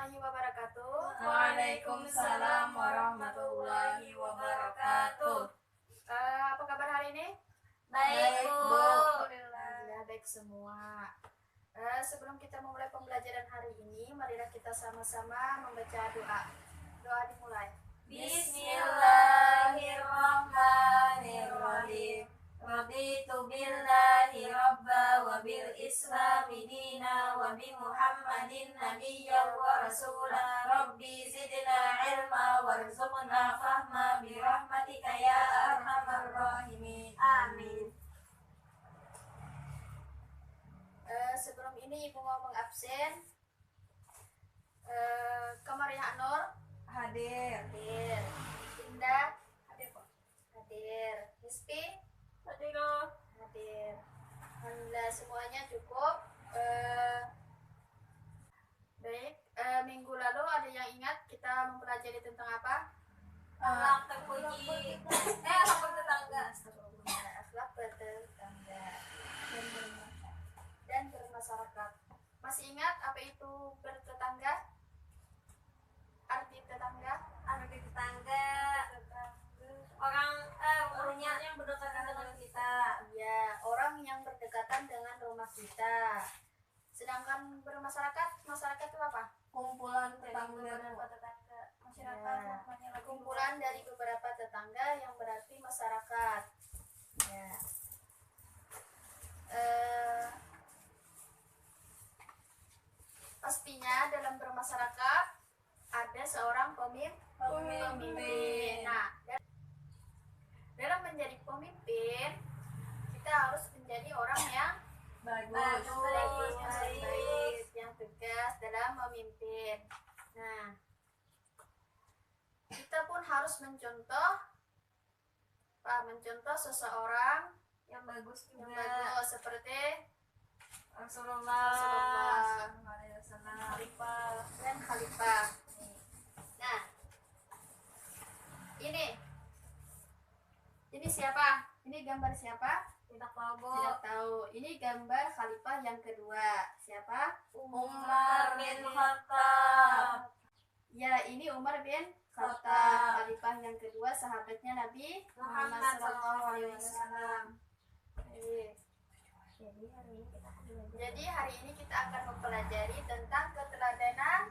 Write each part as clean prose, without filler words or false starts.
warahmatullahi wabarakatuh. Waalaikumsalam warahmatullahi wabarakatuh. Apa kabar hari ini? Baik, Bu. Alhamdulillah baik semua. Sebelum kita memulai pembelajaran hari ini, marilah kita sama-sama membaca doa. Doa dimulai. Bismillahirrahmanirrahim. Raditu billahi rabba wa bil islami dina wa bi Muhammadin nabiyya wa rasula. Rabbi zidna ilma warzuqna fahma bi rahmatika ya arhamar rahimin. Amin. Sebelum ini Ibu mau mengabsen. Kamariah Nur Hadir. Indah hadir kok. Hadir. Hispi Hadir. hadir. Alhamdulillah semuanya cukup. Baik, minggu lalu ada yang ingat kita mempelajari tentang apa? Akhlak terpuji. Akhlak tetangga. Akhlak bertetangga dan bermasyarakat. Masih ingat apa itu bertetangga? Arti tetangga? Arti tetangga. Orang yang berdekatan dengan kita. Ya, orang yang berdekatan dengan rumah kita. Sedangkan bermasyarakat, masyarakat itu apa? Kumpulan Dari tetangga. beberapa tetangga. Masyarakat. Ya, kumpulan dari beberapa tetangga yang berarti masyarakat. Ya. Pastinya dalam bermasyarakat ada seorang pemimpin. Nah, dalam menjadi pemimpin kita harus menjadi orang yang baik, yang tegas dalam memimpin. Nah, kita pun harus mencontoh seseorang Yang bagus juga. yang bagus seperti Rasulullah. Khalifah dan Khalifah. Nah, ini siapa? Ini gambar siapa? Tidak tahu, Bu. Tidak tahu. Ini gambar Khalifah yang kedua. Siapa? Umar bin Khattab. Ya, ini Umar bin Khattab. Khalifah yang kedua, sahabatnya Nabi Muhammad SAW. Jadi hari ini kita akan mempelajari tentang keteladanan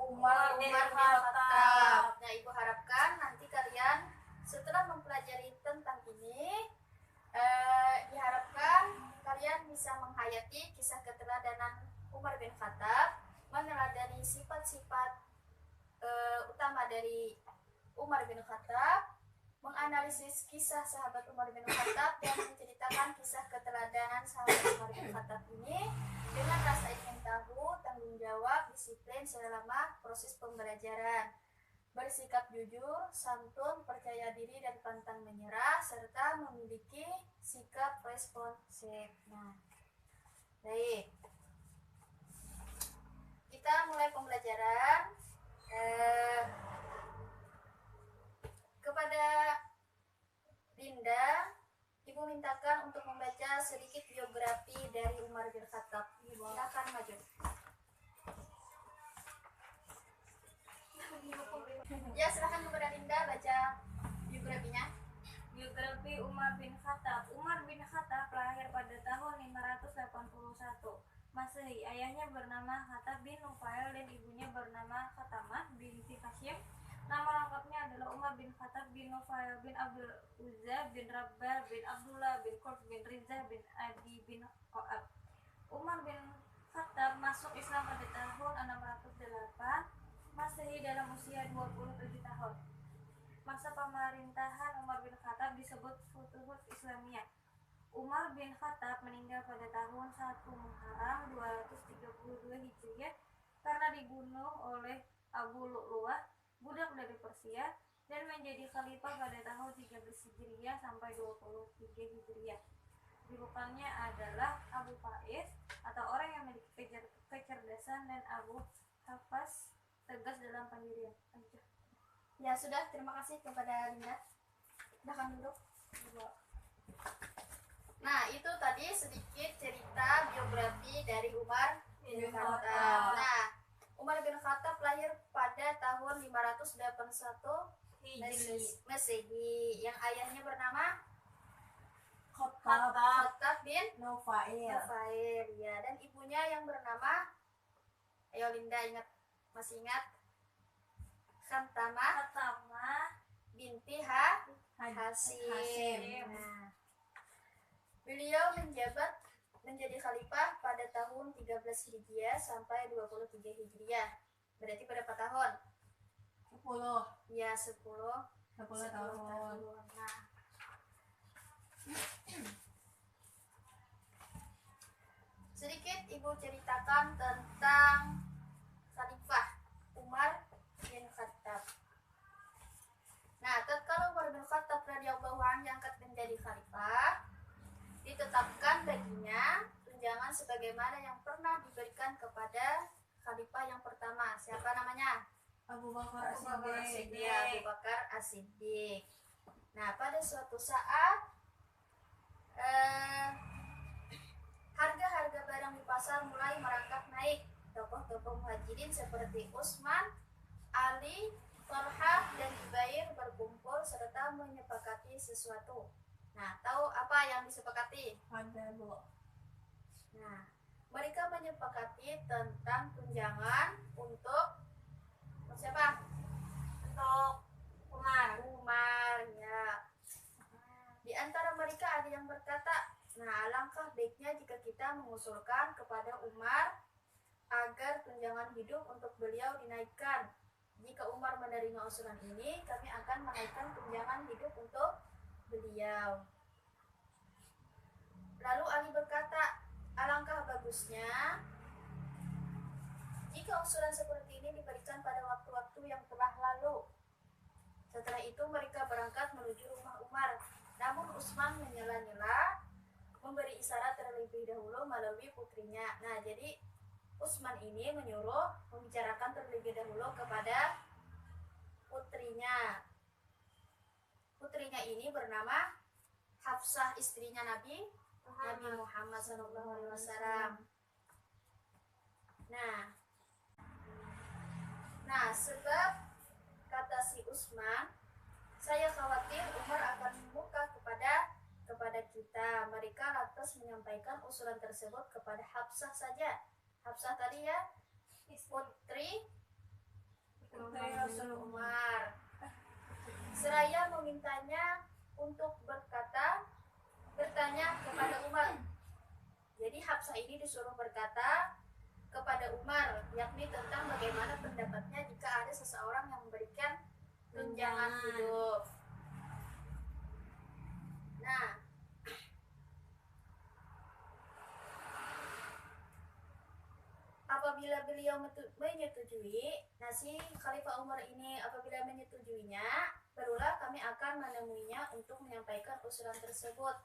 Umar bin Umar bin Khattab. Khattab. Nah, Ibu harapkan nanti kalian setelah mempelajari tentang ini, diharapkan kalian bisa menghayati kisah keteladanan Umar bin Khattab, meneladani sifat-sifat utama dari Umar bin Khattab, menganalisis kisah sahabat Umar bin Khattab, dan menceritakan kisah keteladanan sahabat Umar bin Khattab ini dengan rasa ingin tahu, tanggung jawab, disiplin selama proses pembelajaran, bersikap jujur, santun, percaya diri dan pantang menyerah, serta memiliki sikap responsif. Nah, baik, kita mulai pembelajaran. Kepada Linda, Ibu mintakan untuk membaca sedikit biografi dari Umar bin Khattab. Silakan maju. Ya, silakan kepada Linda baca biografinya. Biografi Umar bin Khattab. Umar bin Khattab lahir pada tahun 581 Masehi. Ayahnya bernama Khattab bin Nufail dan ibunya bernama Khatamah binti Hashim. Nama lengkapnya adalah Umar bin Khattab bin Nufail bin Abdul Uzza bin Rabbah bin Abdullah bin Qurt bin Rizah bin Adi bin Qo'ab. Umar bin Khattab masuk Islam pada tahun 608 Masehi dalam usia 27 tahun. Masa pemerintahan Umar bin Khattab disebut Futuhut Islamiyah. Umar bin Khattab meninggal pada tahun 1 Muharram 232 Hijriah karena dibunuh oleh Abu Lu'lu'ah, budak dari Persia, dan menjadi khalifah pada tahun 13 Hijriah sampai 23 Hijriah. Julukannya adalah Abu Faiz atau orang yang memiliki kecerdasan, dan Abu Hafs, tegas dalam pendirian. Ya sudah, terima kasih kepada Linda. Silahkan duduk. Nah, itu tadi sedikit cerita biografi dari Umar bin Khattab. Nah, Umar bin Khattab pada tahun 581 Masehi, yang ayahnya bernama Khattab bin Nufail, ya, dan ibunya yang bernama, ayo Linda ingat, masih ingat? Khantamah binti Hasim. Nah, beliau menjabat menjadi khalifah pada tahun 13 Hijriah sampai 23 Hijriah. Berarti berapa tahun? 10. Ya, 10 tahun. Nah, sedikit ibu ceritakan tentang Khalifah Umar bin Khattab. Nah, tatkala Umar bin Khattab radhiyallahu anhu diangkat menjadi khalifah, ditetapkan baginya tunjangan sebagaimana yang pernah diberikan kepada khalifah yang pertama. Siapa namanya? Abu Bakar As-Siddiq. Ya, Abu Bakar As-Siddiq. Nah, pada suatu saat harga-harga barang di pasar mulai merangkak naik. Tokoh-tokoh muhajirin seperti Utsman, Ali, Thalhah, dan Zubair berkumpul serta menyepakati sesuatu. Nah, tahu apa yang disepakati? Ada, Bu. Nah, mereka menyepakati tentang tunjangan untuk siapa? Untuk Umar, ya. Di antara mereka ada yang berkata, nah, alangkah baiknya jika kita mengusulkan kepada Umar agar tunjangan hidup untuk beliau dinaikkan. Jika Umar menerima usulan ini, kami akan menaikkan tunjangan hidup untuk beliau. Lalu Ali berkata, alangkah bagusnya jika usulan seperti ini diberikan pada waktu-waktu yang telah lalu. Setelah itu mereka berangkat menuju rumah Umar. Namun Utsman menyela-nyela, memberi isyarat terlebih dahulu melalui putrinya. Nah, jadi Utsman ini menyuruh membicarakan terlebih dahulu kepada putrinya. Putrinya ini bernama Hafsah, istrinya Nabi Muhammad SAW. Nah, sebab kata si Utsman, saya khawatir Umar akan membuka kepada kita. Mereka lantas menyampaikan usulan tersebut kepada Hafsah saja. Hafsah tadi ya, putri Rasul Umar. Seraya memintanya untuk bertanya kepada Umar. Jadi Hafsah ini disuruh berkata kepada Umar, yakni tentang bagaimana pendapatnya jika ada seseorang yang memberikan tunjangan hidup. Nah, apabila beliau menyetujui, nah si Khalifah Umar ini apabila menyetujuinya, barulah kami akan menemuinya untuk menyampaikan usulan tersebut.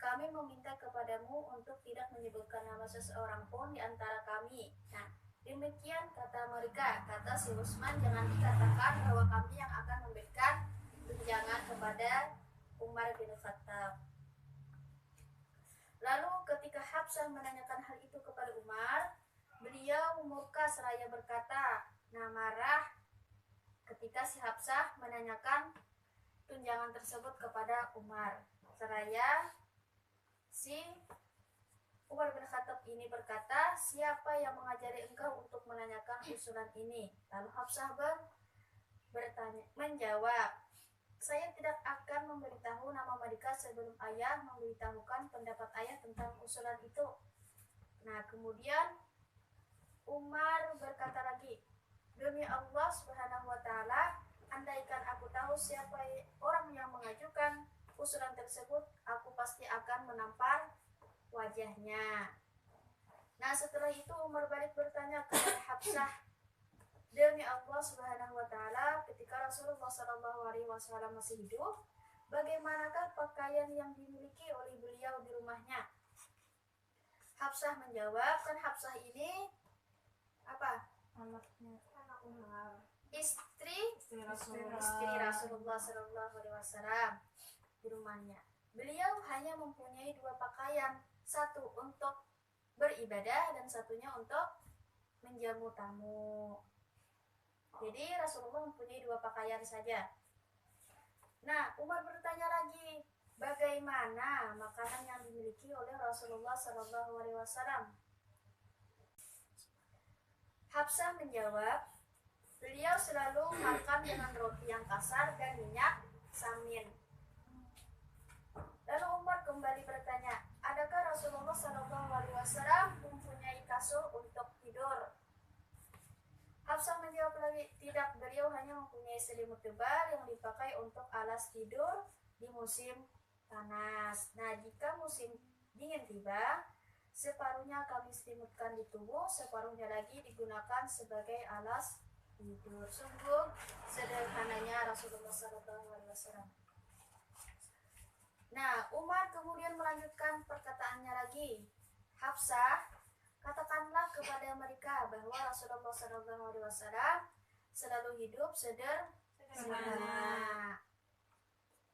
Kami meminta kepadamu untuk tidak menyebutkan nama seseorang pun di antara kami. Nah, demikian kata mereka. Kata si Utsman, jangan dikatakan bahwa kami yang akan memberikan tunjangan kepada Umar bin Khattab. Lalu ketika Hafsah menanyakan hal itu kepada Umar, beliau murka seraya berkata, nah marah ketika si Hafsah menanyakan tunjangan tersebut kepada Umar. Seraya si Umar bin Khattab ini berkata, siapa yang mengajari engkau untuk menanyakan usulan ini? Lalu Hafsah menjawab, saya tidak akan memberitahu nama mereka sebelum ayah memberitahukan pendapat ayah tentang usulan itu. Nah, kemudian Umar berkata lagi, demi Allah Subhanahu wa Ta'ala, andaikan aku tahu siapa orang yang mengajukan usulan tersebut, aku pasti akan menampar wajahnya. Nah, setelah itu Umar balik bertanya kepada Hafsah, demi Allah Subhanahu wa Ta'ala, ketika Rasulullah SAW masih hidup, bagaimanakah pakaian yang dimiliki oleh beliau di rumahnya? Hafsah menjawab, kan Hafsah ini apa? Anaknya Umar. Istri Rasulullah SAW di rumahnya. Beliau hanya mempunyai 2 pakaian, satu untuk beribadah dan satunya untuk menjamu tamu. Jadi Rasulullah mempunyai 2 pakaian saja. Nah, Umar bertanya lagi, bagaimana makanan yang dimiliki oleh Rasulullah Shallallahu Alaihi Wasallam? Hafsah menjawab, beliau selalu makan dengan roti yang kasar dan minyak samin. Lalu Umar kembali bertanya, adakah Rasulullah Shallallahu Alaihi Wasallam mempunyai kasur untuk tidur? Hafsah menjawab lagi, tidak, beliau hanya mempunyai selimut tebal yang dipakai untuk alas tidur di musim panas. Nah, jika musim dingin tiba, separuhnya kami selimutkan di tubuh, separuhnya lagi digunakan sebagai alas tidur. Sungguh sederhananya Rasulullah SAW. Nah, Umar kemudian melanjutkan perkataannya lagi. Hafsah, katakanlah kepada mereka bahwa Rasulullah SAW selalu hidup sederhana.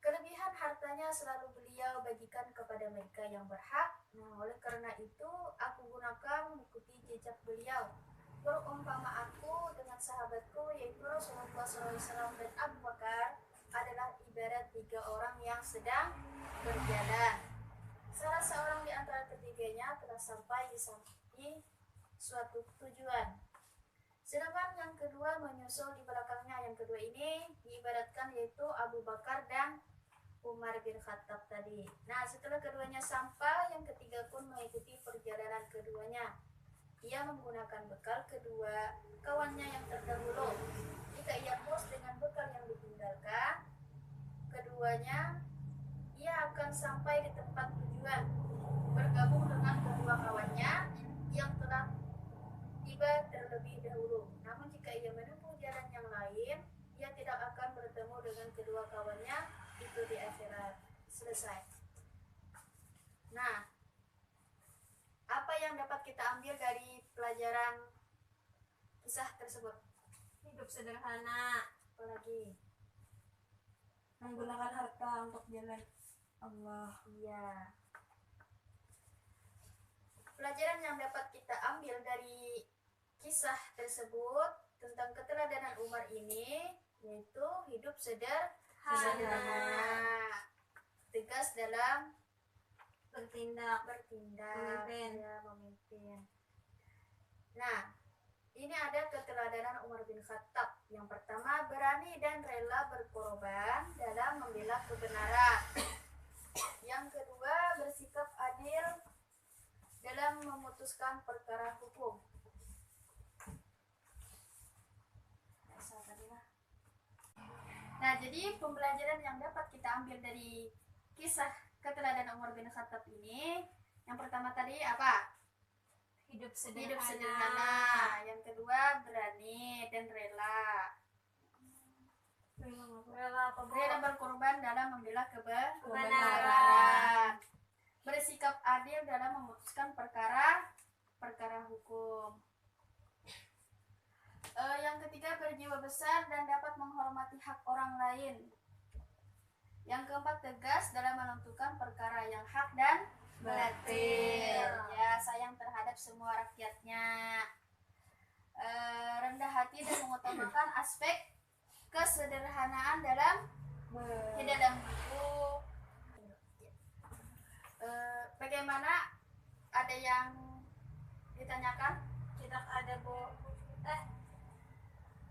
Kelebihan hartanya selalu beliau bagikan kepada mereka yang berhak. Nah, oleh karena itu aku gunakan mengikuti jejak beliau. Berumpama aku dengan sahabatku yaitu Rasulullah SAW dan Abu Bakar adalah ibarat 3 orang yang sedang berjalan. Salah seorang di antara ketiganya telah sampai di suatu tujuan, sedangkan yang kedua menyusul di belakangnya. Yang kedua ini diibaratkan yaitu Abu Bakar dan Umar bin Khattab tadi. Nah, setelah keduanya sampai, yang ketiga pun mengikuti perjalanan keduanya. Ia menggunakan bekal kedua kawannya yang terdahulu. Jika ia puas dengan bekal yang ditinggalkan keduanya, ia akan sampai di tempat tujuan, bergabung dengan kedua kawannya yang telah tiba terlebih dahulu. Namun jika ia menempuh jalan yang lain, ia tidak akan bertemu dengan kedua kawannya itu di akhirat. Selesai. Nah, apa yang dapat kita ambil dari pelajaran kisah tersebut? Hidup sederhana, Apalagi? menggunakan harta untuk jalan Allah. Iya. Pelajaran yang dapat kita ambil dari kisah tersebut tentang keteladanan Umar ini yaitu hidup sederhana, tegas dalam Bertindak. memimpin. Ya, memimpin. Nah, ini ada keteladanan Umar bin Khattab. Yang pertama, berani dan rela berkorban dalam membela kebenaran. Yang kedua, bersikap adil dalam memutuskan perkara hukum. Nah, jadi pembelajaran yang dapat kita ambil dari kisah keteladanan Umar bin Khattab ini, yang pertama tadi apa? Hidup Hidup sederhana. Yang kedua, berani dan rela. Rela apa, Bu? Rela berkorban dalam membela Kebenaran. kebenaran. Bersikap adil dalam memutuskan perkara hukum. Yang ketiga, berjiwa besar dan dapat menghormati hak orang lain. Yang keempat, tegas dalam menentukan perkara yang hak dan batil. Ya, sayang terhadap semua rakyatnya. Rendah hati dan mengutamakan aspek kesederhanaan dalam hidup. Bagaimana? Ada yang ditanyakan? Tidak ada, Bu.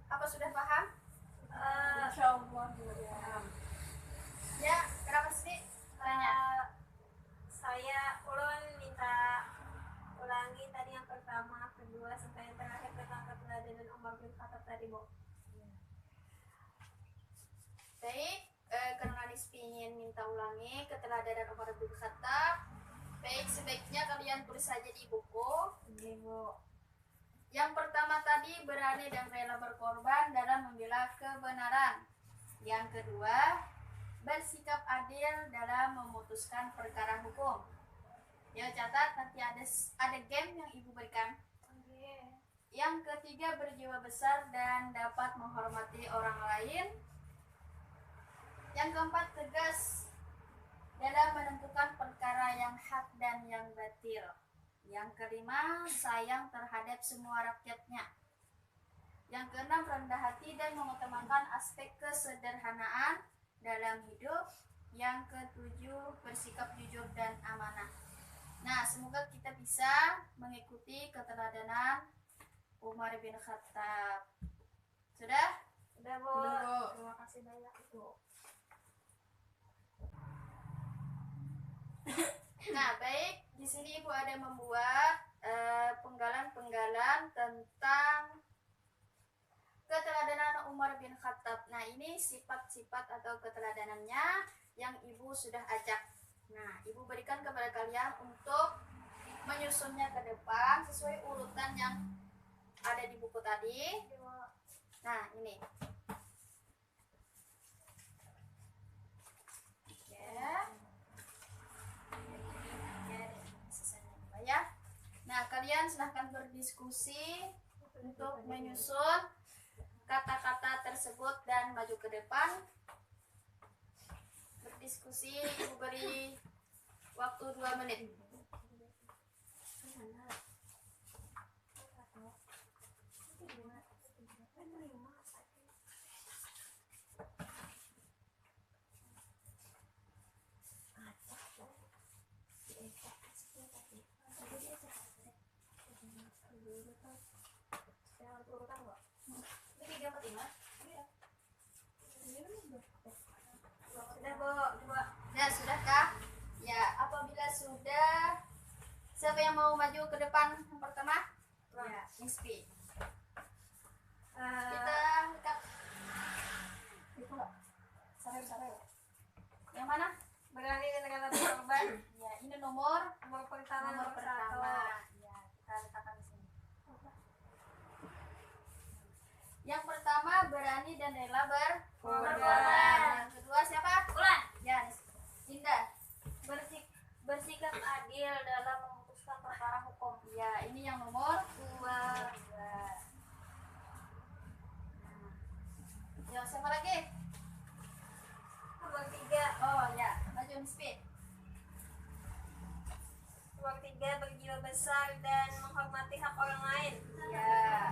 Apa sudah paham? Insyaallah ya. Ya, kenapa sih? Tanya. Saya ulun minta ulangi tadi yang pertama, kedua, sampai yang terakhir tentang keteladanan Umar bin Khattab tadi, Bu. Baik, karena Nispi ingin minta ulangi keteladanan Umar bin Khattab. Baik, sebaiknya kalian tulis saja di buku. Oke, Bu. Yang pertama tadi, berani dan rela berkorban dalam membela kebenaran. Yang kedua, bersikap adil dalam memutuskan perkara hukum. Ya, catat, nanti ada game yang ibu berikan. Yang ketiga, berjiwa besar dan dapat menghormati orang lain. Yang keempat, tegas dalam menentukan perkara yang hak dan yang batil. Yang kelima, sayang terhadap semua rakyatnya. Yang keenam, rendah hati dan mengutamakan aspek kesederhanaan dalam hidup. Yang ketujuh, bersikap jujur dan amanah. Nah, semoga kita bisa mengikuti keteladanan Umar bin Khattab. Sudah? Udah, Bu. Udah, Bu. Terima kasih banyak, Bu. Nah, baik. Di sini Ibu ada membuat penggalan-penggalan tentang keteladanan Umar bin Khattab. Nah, ini sifat-sifat atau keteladanannya yang Ibu sudah acak. Nah, Ibu berikan kepada kalian untuk menyusunnya ke depan sesuai urutan yang ada di buku tadi. Nah, ini. Ya. Ya. Nah, kalian silahkan berdiskusi untuk menyusun kata-kata tersebut dan maju ke depan. Berdiskusi, Ibu beri waktu 2 menit. Sudah, Bu. Dua. Ya, sudahkah? Ya, apabila sudah, siapa yang mau maju ke depan yang pertama? Ya, Nispi. Kita angkat. Yang mana? Berani dengan kata korban. Ya, ini nomor Nomor pertama, nomor nomor pertama. 1. Ya, kita letakkan di sini. Yang pertama, berani dan rela berkorban. Yang kedua siapa? Ulan. Ya, Indah. Bersikap adil dalam memutuskan perkara hukum. Ya, ini yang nomor 2. Yang siapa lagi? Nomor 3. Oh ya, maju Nispi. Nomor 3, berjiwa besar dan menghormati hak orang lain. Ya.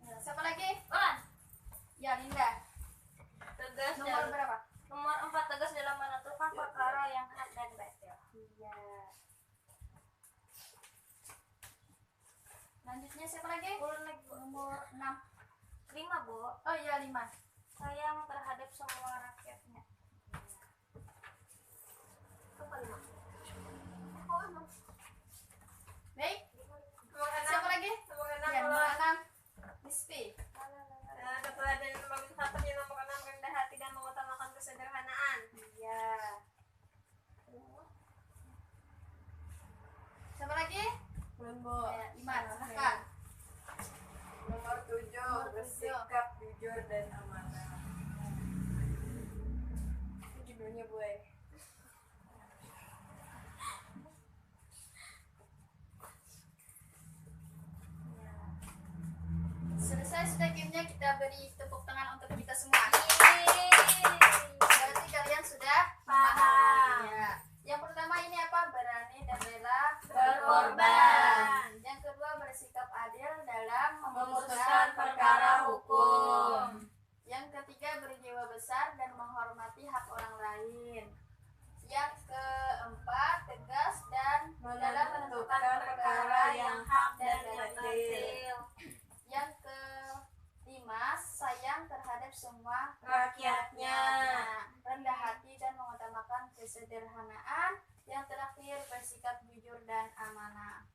Ya, siapa lagi? Ulan. Ya, Linda. Tegas Nomor dalam- berapa? Nomor 4, tegas dalam menentukan perkara yang hak dan batil. Iya. Selanjutnya siapa lagi? Ulan lagi, Bu. Nomor 6. 5, Bu. Oh iya, 5. Sayang terhadap semua rakyatnya. Baik. Nomor 6. Siapa lagi? Nomor 6, Ya, nomor Ulan. 6. Nispi. Keteladanan Umar bin Khattab yang nomor 6, rendah hati dan mengutamakan kesederhanaan. Iya. Siapa lagi? Belum, Bu. Ya, Iman, silakan. Nomor 7, Nomor bersikap jujur dan amanah. Itu judulnya, Bu. Selesai sudah gamenya, kita beri tepuk tangan untuk kita semua. Berarti kalian sudah Paham. Ya. Yang pertama ini apa? Berani dan rela Berkorban. Yang kedua, bersikap adil dalam Memutuskan perkara hukum. Yang ketiga, berjiwa besar dan menghormati hak orang lain. Yang keempat, tegas dan dalam menentukan perkara yang hak dan batil. Yang kelima, sayang terhadap semua Rakyatnya. rendah hati dan mengutamakan kesederhanaan. Yang terakhir, bersikap jujur dan amanah.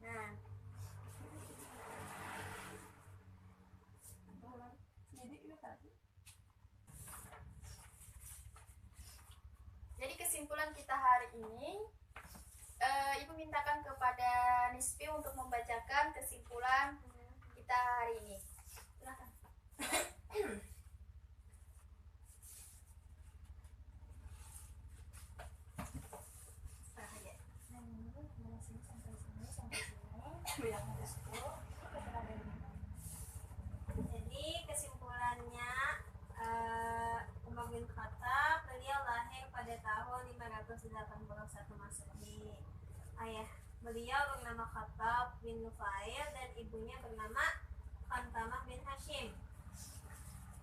Nah, jadi kesimpulan kita hari ini, Ibu mintakan kepada Nispi untuk membacakan kesimpulan kita hari ini. Silakan. Jadi kesimpulannya, Umar bin Khattab beliau lahir pada tahun 581 Masehi. Ayah beliau bernama Khattab bin Nufail dan ibunya bernama Khantamah bin Hashim.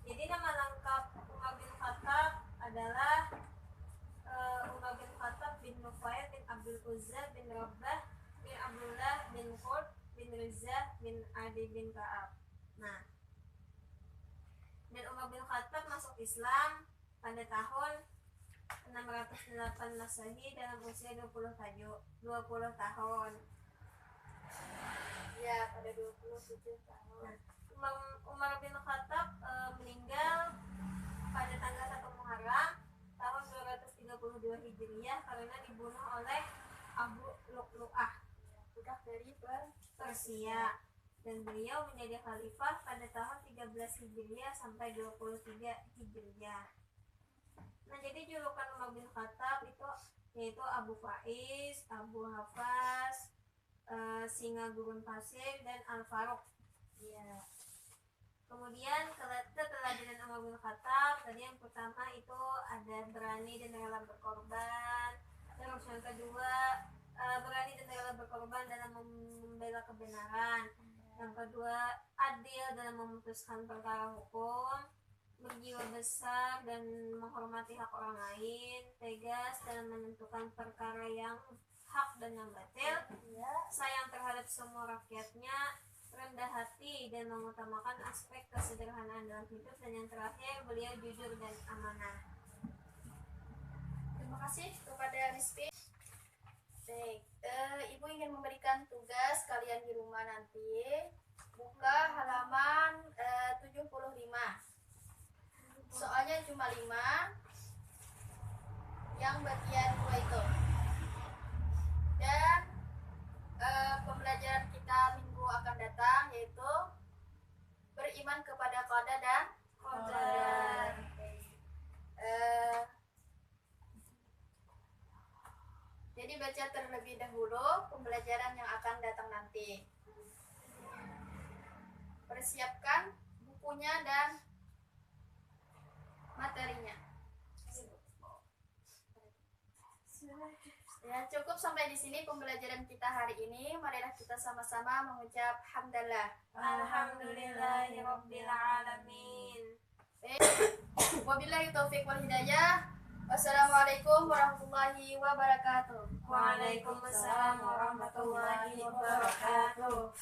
Jadi nama lengkap Umar bin Khattab adalah Umar bin Khattab bin Nufail bin Abdul Uzza bin Rabbah bin Abdullah bin Qurt bin Rizah bin Adi bin Ka'ab. Nah, dan Umar bin Khattab masuk Islam pada tahun 608 Masehi dalam usia 20 tahun. Ya, pada 27 tahun. Nah, Umar bin Khattab meninggal pada tanggal 1 Muharram tahun 232 Hijriah karena dibunuh oleh Abu Lu'lu'ah, Budak dari Persia, dan beliau menjadi khalifah pada tahun 13 Hijriah sampai 23 Hijriah. Nah, jadi julukan Umar bin Khattab itu yaitu Abu Faiz, Abu Hafaz, Singa Gurun Pasir, dan Al-Faruq. ya. Kemudian keteladanan Umar bin Khattab tadi yang pertama itu ada berani dan rela berkorban. Terus yang kedua berani dan rela berkorban dalam membela kebenaran. Yang kedua adil dalam memutuskan perkara hukum, berjiwa besar dan menghormati hak orang lain, tegas dalam menentukan perkara yang hak dan yang batil, sayang terhadap semua rakyatnya, rendah hati dan mengutamakan aspek kesederhanaan dalam hidup, dan yang terakhir beliau jujur dan amanah. Terima kasih kepada Rizky. Baik, Ibu ingin memberikan tugas kalian di rumah nanti. Buka halaman 75. Soalnya cuma 5. Yang bagian 2 itu. Dan pembelajaran kita minggu akan datang yaitu beriman kepada qada dan qadar. Jadi baca terlebih dahulu pembelajaran yang akan datang nanti. Persiapkan bukunya dan materinya. Ya, cukup sampai di sini pembelajaran kita hari ini. Marilah kita sama-sama mengucap hamdalah. Alhamdulillahirabbil alamin. Wabillahi taufik wal hidayah. Wassalamualaikum warahmatullahi wabarakatuh. Waalaikumsalam warahmatullahi wabarakatuh.